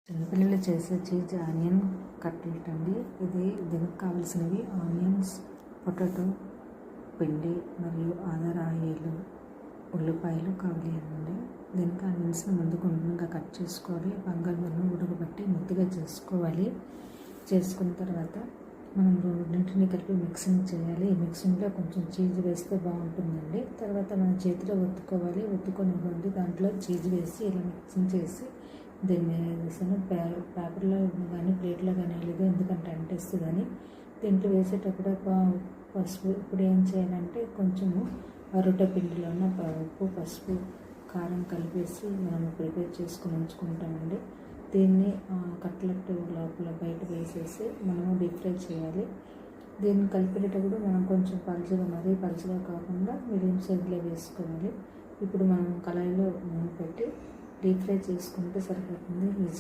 చిన్నపిల్లలు చేసే cheese onion cutlet అండి. దీనికి కావాల్సినవి ఆనియన్స్, పొటాటో, పిండి మరియు ఆయిల్, ఉల్లిపాయలు కావాలి అండి. దీనికి ఆనియన్స్ని ముందు గుండ్రంగా కట్ చేసుకోవాలి. బంగాళదుంపను ఉడకబెట్టి ముద్దగా చేసుకోవాలి. చేసుకున్న తర్వాత మనం రెండింటిని కలిపి మిక్సింగ్ చేయాలి. ఈ మిక్సింగ్లో కొంచెం చీజ్ వేస్తే బాగుంటుందండి. తర్వాత మనం చేతిలో ఒత్తుకోవాలి. ఒత్తుకొని దాంట్లో చీజ్ వేసి ఇలా మిక్సింగ్ చేసి దీన్ని వేసాను. పేపర్లో కానీ ప్లేట్లో కానీ లేదు, ఎందుకంటే అంటేస్తుందని. దీంట్లో వేసేటప్పుడు పసుపు ఇప్పుడు ఏం చేయాలంటే కొంచెము రొట్టె పిండిలో ఉన్న ఉప్పు, పసుపు, కారం కలిపేసి మనం ప్రిపేర్ చేసుకుని ఉంచుకుంటామండి. దీన్ని కట్లెట్ లోపల బయట వేసేసి మనము డీప్ ఫ్రై చేయాలి. దీన్ని కలిపేటప్పుడు మనం కొంచెం మరీ పలుచగా కాకుండా మీడియం సైజులో వేసుకోవాలి. ఇప్పుడు మనం కళాయిలో నూనె పెట్టి డీప్ ఫ్రై చేసుకుంటే సరిపోతుంది. ఈజీ.